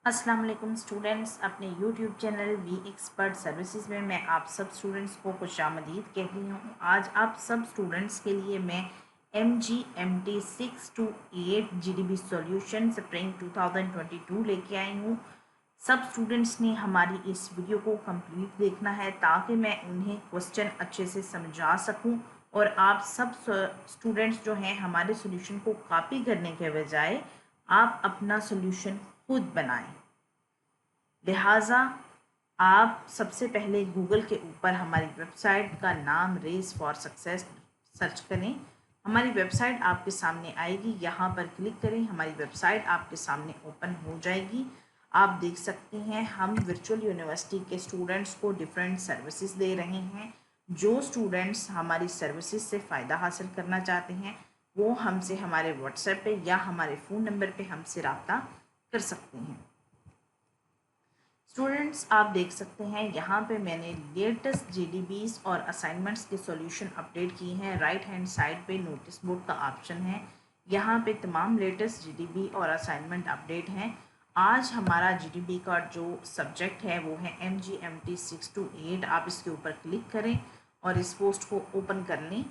अस्सलाम वालेकुम स्टूडेंट्स, अपने YouTube channel V expert services में मैं आप सब स्टूडेंट्स को खुशामदीद कहती हूँ। आज आप सब स्टूडेंट्स के लिए मैं MGMT 6 to 8 GDB solution spring 2022 लेके आई हूँ। सब स्टूडेंट्स ने हमारी इस वीडियो को कंप्लीट देखना है ताकि मैं उन्हें क्वेश्चन अच्छे से समझा सकूँ और आप सब स्टूडेंट्स जो हैं हमारे सॉल्यूशन को कॉपी करने के बजाय आप अपना सॉल्यूशन खुद बनाएं। लिहाजा आप सबसे पहले गूगल के ऊपर हमारी वेबसाइट का नाम रेस फॉर सक्सेस सर्च करें। हमारी वेबसाइट आपके सामने आएगी, यहाँ पर क्लिक करें, हमारी वेबसाइट आपके सामने ओपन हो जाएगी। आप देख सकते हैं हम वर्चुअल यूनिवर्सिटी के स्टूडेंट्स को डिफरेंट सर्विसेज दे रहे हैं। जो स्टूडेंट्स हमारी सर्विसेज से फ़ायदा हासिल करना चाहते हैं वो हमसे हमारे व्हाट्सएप पे या हमारे फ़ोन नंबर पे हमसे रब्ता कर सकते हैं। स्टूडेंट्स आप देख सकते हैं यहाँ पे मैंने लेटेस्ट GDBs और असाइनमेंट्स के सॉल्यूशन अपडेट किए हैं। राइट हैंड साइड पे नोटिस बोर्ड का ऑप्शन है, यहाँ पे तमाम लेटेस्ट GDB और असाइनमेंट अपडेट हैं। आज हमारा GDB का जो सब्जेक्ट है वो है MGMT 6 to 8। आप इसके ऊपर क्लिक करें और इस पोस्ट को ओपन कर लें।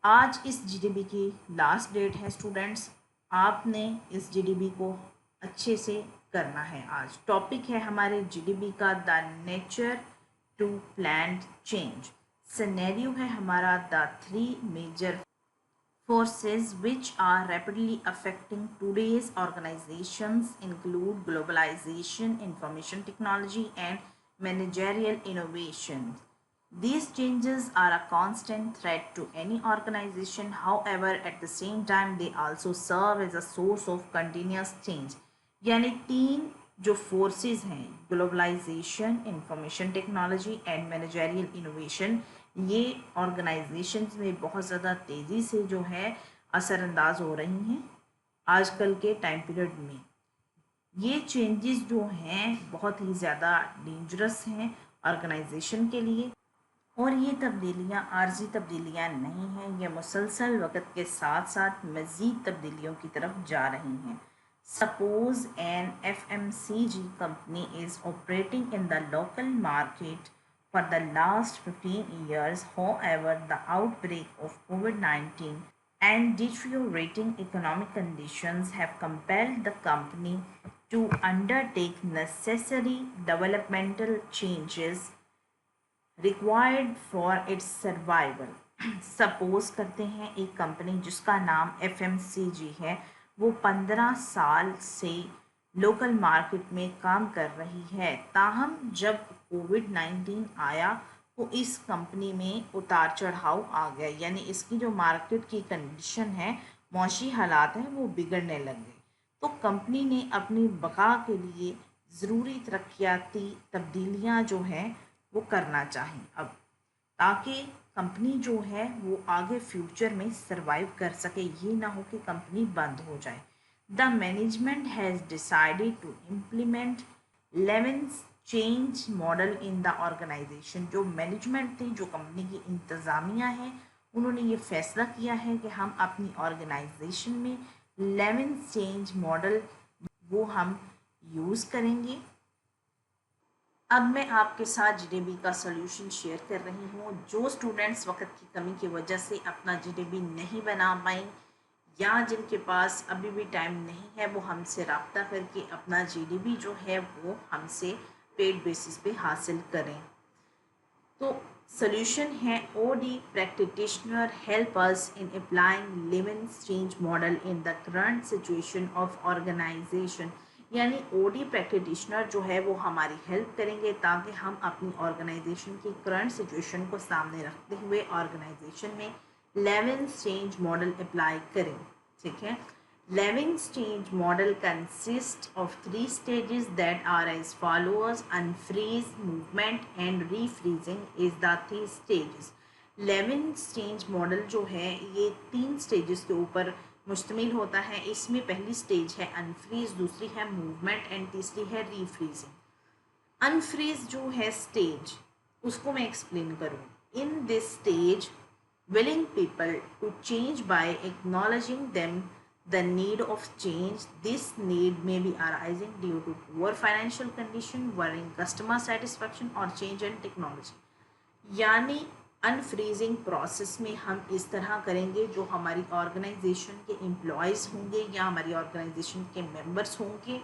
आज इस GDB की लास्ट डेट है स्टूडेंट्स, आपने इस GDB को अच्छे से करना है। आज टॉपिक है हमारे GDB का the nature to plant change. Scenario है हमारा the 3 major forces which are rapidly affecting today's organizations include globalization, information technology, and managerial innovation. These changes are a constant threat to any organization. However, at the same time, they also serve as a source of continuous change. यानी तीन जो forces हैं, globalisation, information technology and managerial innovation, ये organisations में बहुत ज़्यादा तेज़ी से जो है असरअंदाज हो रही हैं आजकल के टाइम पीरियड में। ये चेंजेस जो हैं बहुत ही ज़्यादा डेंजरस हैं ऑर्गेनाइजेशन के लिए और ये तब्दीलियाँ आर्जी तब्दीलियाँ नहीं हैं, ये मुसलसल वक्त के साथ साथ मज़ीद तब्दीलियों की तरफ जा रही हैं। Suppose an FMCG company is operating in the local market for the last 15 years. However, the outbreak of COVID-19 and deteriorating economic conditions have compelled the company to undertake necessary developmental changes required for its survival. Suppose करते हैं एक company जिसका नाम FMCG है, वो 15 साल से local market में काम कर रही है। ताहम जब कोविड-19 आया तो इस कंपनी में उतार चढ़ाव आ गया, यानी इसकी जो मार्केट की कंडीशन है, मौशी हालात हैं, वो बिगड़ने लग गए। तो कंपनी ने अपनी बका के लिए ज़रूरी तरक्याती तब्दीलियां जो हैं वो करना चाहिए अब, ताकि कंपनी जो है वो आगे फ्यूचर में सरवाइव कर सके, ये ना हो कि कंपनी बंद हो जाए। The management has decided to implement 11 change model in the organisation. जो मैनेजमेंट थी, जो कंपनी की इंतज़ामिया है, उन्होंने ये फैसला किया है कि हम अपनी ऑर्गेनाइजेशन में 11 चेंज मॉडल वो हम यूज़ करेंगे। अब मैं आपके साथ GDB का सॉल्यूशन शेयर कर रही हूँ। जो स्टूडेंट्स वक्त की कमी की वजह से अपना GDB नहीं बना पाए या जिनके पास अभी भी टाइम नहीं है, वो हमसे रब्ता करके अपना GDB जो है वो हमसे पेड बेसिस पे हासिल करें। तो सॉल्यूशन है OD practitioner help us in applying 11 change model in the current situation of organisation. यानी OD प्रैक्टिशनर जो है वो हमारी हेल्प करेंगे ताकि हम अपनी ऑर्गेनाइजेशन की करंट सिचुएशन को सामने रखते हुए ऑर्गेनाइजेशन में 11 चेंज मॉडल अप्लाई करें। ठीक है, 11 change model consists of 3 stages that are as follows. Unfreeze, movement and refreezing is the 3 stages. 11 change model जो है ये 3 stages के ऊपर मुश्तमिल होता है। इसमें पहली स्टेज है अनफ्रीज, दूसरी है मूवमेंट एंड तीसरी है रीफ्रीजिंग। अनफ्रीज जो है स्टेज, उसको मैं एक्सप्लेन करूँ। इन this stage willing people to change by acknowledging them the need of change. This need may be arising due to poor financial condition, worrying customer satisfaction or change in technology. यानी unfreezing process में हम इस तरह करेंगे, जो हमारी organisation के employees होंगे या हमारी ऑर्गेनाइजेशन के मेंबर्स होंगे,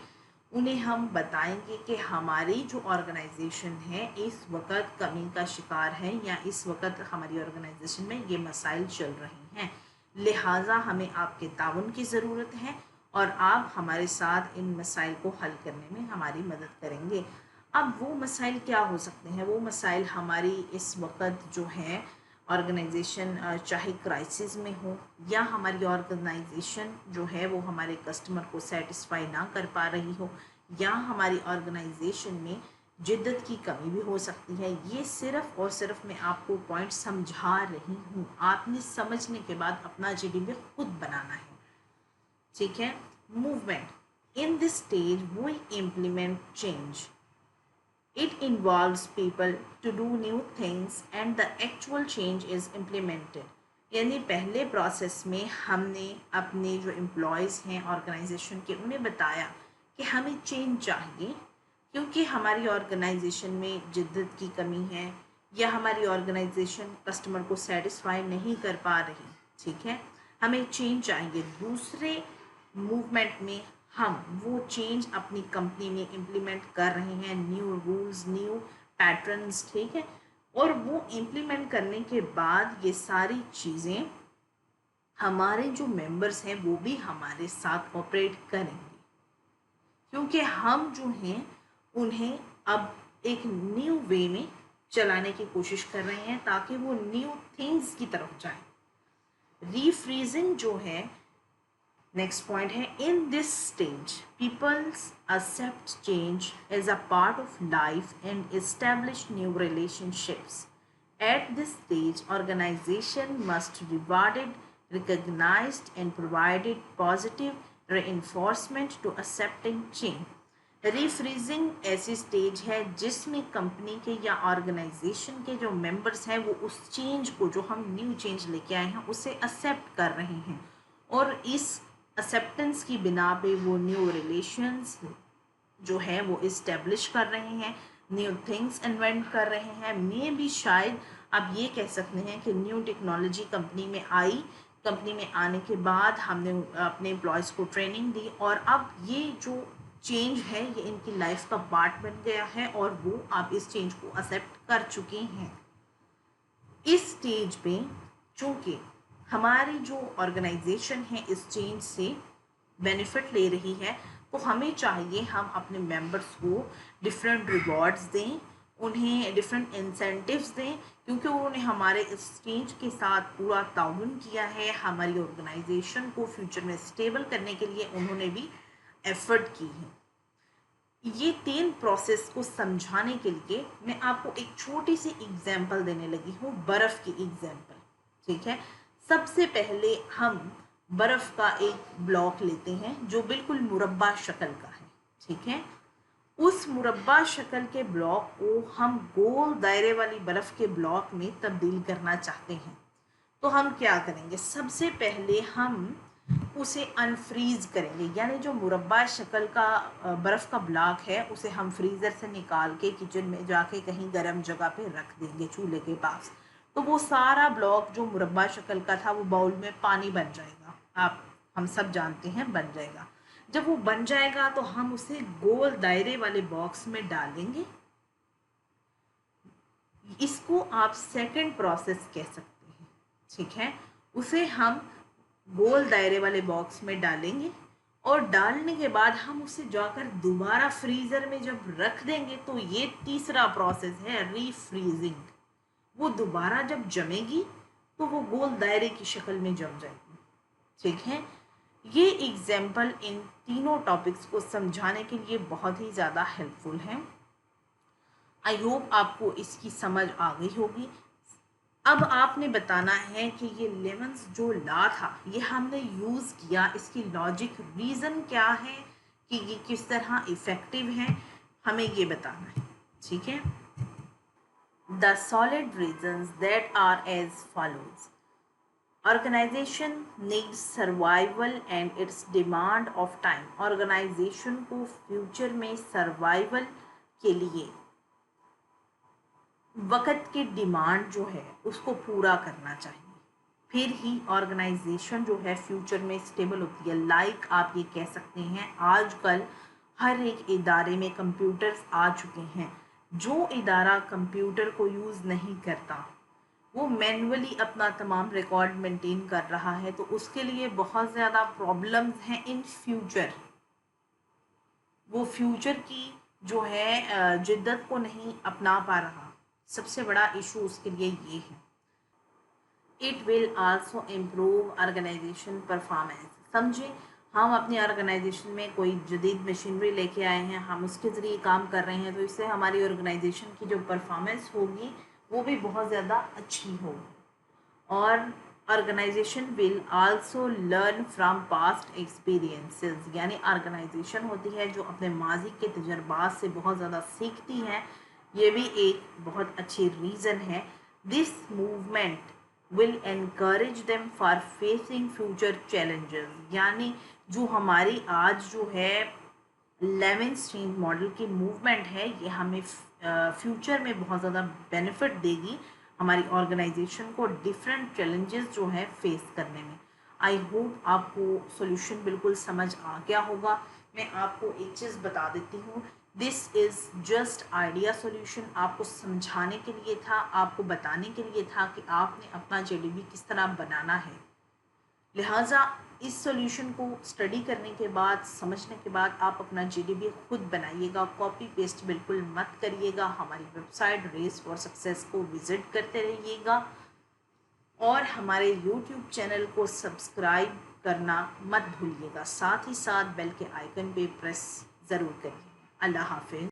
उन्हें हम बताएंगे कि हमारी जो ऑर्गेनाइजेशन है इस वक्त कमी का शिकार है या इस वक्त हमारी ऑर्गेनाइजेशन में ये मसाइल चल रहे हैं, लिहाजा हमें आपके ताउन की ज़रूरत है और आप हमारे साथ इन मसाइल को हल करने में हमारी मदद करेंगे। अब वो मसाइल क्या हो सकते हैं? वो मसाइल हमारी इस वक्त जो है ऑर्गेनाइजेशन चाहे क्राइसिस में हो या हमारी ऑर्गेनाइजेशन जो है वो हमारे कस्टमर को सेटिस्फाई ना कर पा रही हो या हमारी ऑर्गेनाइजेशन में जिद्दत की कमी भी हो सकती है। ये सिर्फ और सिर्फ मैं आपको पॉइंट समझा रही हूँ, आपने समझने के बाद अपना जीडीपी खुद बनाना है, ठीक है। Movement in this stage we implement change. It involves people to do new things and the actual change is implemented. यानी पहले प्रोसेस में हमने अपने जो एम्प्लॉयज़ हैं ऑर्गेनाइजेशन के उन्हें बताया कि हमें चेंज चाहिए क्योंकि हमारी ऑर्गेनाइजेशन में जिद्दत की कमी है या हमारी ऑर्गेनाइजेशन कस्टमर को सेटिस्फाई नहीं कर पा रही, ठीक है, हमें चेंज चाहिए। दूसरे मूवमेंट में हम वो चेंज अपनी कंपनी में इम्प्लीमेंट कर रहे हैं, न्यू रूल्स, न्यू पैटर्न्स, ठीक है, और वो इम्प्लीमेंट करने के बाद ये सारी चीज़ें हमारे जो मेंबर्स हैं वो भी हमारे साथ ऑपरेट करेंगे क्योंकि हम जो हैं उन्हें अब एक न्यू वे में चलाने की कोशिश कर रहे हैं ताकि वो न्यू थिंग्स की तरफ जाएं। रीफ्रीजिंग जो है नेक्स्ट पॉइंट है, in this stage peoples accept change as a part of life and establish new relationships. At this stage, organization must rewarded, recognized and provided positive reinforcement to accepting change. रीफ्रीजिंग ऐसी stage है जिसमें company के या organisation के जो members हैं वो उस चेंज को, जो हम न्यू चेंज लेके आए हैं, उसे एक्सेप्ट कर रहे हैं और इस एक्सेप्टेंस की बिना पे वो न्यू रिलेशंस जो है वो इस्टेब्लिश कर रहे हैं, न्यू थिंग्स इन्वेंट कर रहे हैं। मे भी शायद आप ये कह सकते हैं कि न्यू टेक्नोलॉजी कंपनी में आई, कंपनी में आने के बाद हमने अपने एम्प्लॉयज़ को ट्रेनिंग दी और अब ये जो चेंज है ये इनकी लाइफ का पार्ट बन गया है और वो आप इस चेंज को एक्सेप्ट कर चुके हैं। इस स्टेज पे चूँकि हमारी जो ऑर्गेनाइजेशन है इस चेंज से बेनिफिट ले रही है तो हमें चाहिए हम अपने मेंबर्स को डिफरेंट रिवॉर्ड्स दें, उन्हें डिफरेंट इंसेंटिव्स दें क्योंकि उन्होंने हमारे इस चेंज के साथ पूरा ताउन किया है। हमारी ऑर्गेनाइजेशन को फ्यूचर में स्टेबल करने के लिए उन्होंने भी एफर्ट की है। ये 3 प्रोसेस को समझाने के लिए मैं आपको एक छोटी सी एग्जाम्पल देने लगी हूँ, बर्फ़ की एग्जाम्पल, ठीक है। सबसे पहले हम बर्फ़ का एक ब्लॉक लेते हैं जो बिल्कुल मुरब्बा शक्ल का है, ठीक है। उस मुरब्बा शक्ल के ब्लॉक को हम गोल दायरे वाली बर्फ़ के ब्लॉक में तब्दील करना चाहते हैं तो हम क्या करेंगे? सबसे पहले हम उसे अनफ्रीज़ करेंगे, यानी जो मुरब्बा शक्ल का बर्फ़ का ब्लॉक है उसे हम फ्रीज़र से निकाल के किचन में जाके कहीं गर्म जगह पे रख देंगे चूल्हे के पास, तो वो सारा ब्लॉक जो मुरब्बा शक्ल का था वो बाउल में पानी बन जाएगा, हम सब जानते हैं बन जाएगा। जब वो बन जाएगा तो हम उसे गोल दायरे वाले बॉक्स में डालेंगे। इसको आप सेकंड प्रोसेस कह सकते हैं, ठीक है। उसे हम गोल दायरे वाले बॉक्स में डालेंगे और डालने के बाद हम उसे जाकर दोबारा फ्रीज़र में जब रख देंगे तो ये तीसरा प्रोसेस है रीफ्रीजिंग। वो दोबारा जब जमेगी तो वो गोल दायरे की शक्ल में जम जाएगी, ठीक है। ये एग्जाम्पल इन तीनों टॉपिक्स को समझाने के लिए बहुत ही ज़्यादा हेल्पफुल है। आई होप आपको इसकी समझ आ गई होगी। अब आपने बताना है कि ये लेमन्स जो लॉ था ये हमने यूज़ किया, इसकी लॉजिक रीज़न क्या है कि ये किस तरह इफ़ेक्टिव है, हमें ये बताना है, ठीक है। The solid reasons that are as follows. Organisation needs survival and its demand of time. Organisation को फ्यूचर में सर्वाइवल के लिए वक़्त की डिमांड जो है उसको पूरा करना चाहिए, फिर ही ऑर्गेनाइजेशन जो है फ्यूचर में स्टेबल होती है। लाइक आप ये कह सकते हैं आजकल हर एक इदारे में कंप्यूटर्स आ चुके हैं। जो इदारा कंप्यूटर को यूज़ नहीं करता वो मैनुअली अपना तमाम रिकॉर्ड मेंटेन कर रहा है, तो उसके लिए बहुत ज़्यादा प्रॉब्लम्स हैं इन फ्यूचर। वो फ्यूचर की जो है जिद्दत को नहीं अपना पा रहा। सबसे बड़ा इशू उसके लिए ये है। It will also improve organisation performance. समझे, हम अपनी ऑर्गेनाइजेशन में कोई जदीद मशीनरी लेके आए हैं, हम उसके ज़रिए काम कर रहे हैं, तो इससे हमारी ऑर्गेनाइजेशन की जो परफॉर्मेंस होगी वो भी बहुत ज़्यादा अच्छी होगी। और organisation will also learn from past experiences, यानी ऑर्गेनाइजेशन होती है जो अपने माजी के तजर्बात से बहुत ज़्यादा सीखती हैं। ये भी एक बहुत अच्छी रीज़न है। This movement will encourage them for facing future challenges, यानी जो हमारी आज जो है 11th चेंज मॉडल की मूवमेंट है, ये हमें फ्यूचर में बहुत ज़्यादा बेनिफिट देगी हमारी ऑर्गेनाइजेशन को डिफरेंट चैलेंजेस जो है फेस करने में। आई होप आपको सॉल्यूशन बिल्कुल समझ आ गया होगा। मैं आपको एक चीज़ बता देती हूँ, this is just idea solution. आपको समझाने के लिए था, आपको बताने के लिए था कि आपने अपना जेडीबी किस तरह बनाना है। लिहाजा इस सॉल्यूशन को स्टडी करने के बाद, समझने के बाद आप अपना जीडीबी खुद बनाइएगा, कॉपी पेस्ट बिल्कुल मत करिएगा। हमारी वेबसाइट रेस फॉर सक्सेस को विज़िट करते रहिएगा और हमारे यूट्यूब चैनल को सब्सक्राइब करना मत भूलिएगा। साथ ही साथ बेल के आइकन पे प्रेस ज़रूर करिए। अल्लाह हाफिज़।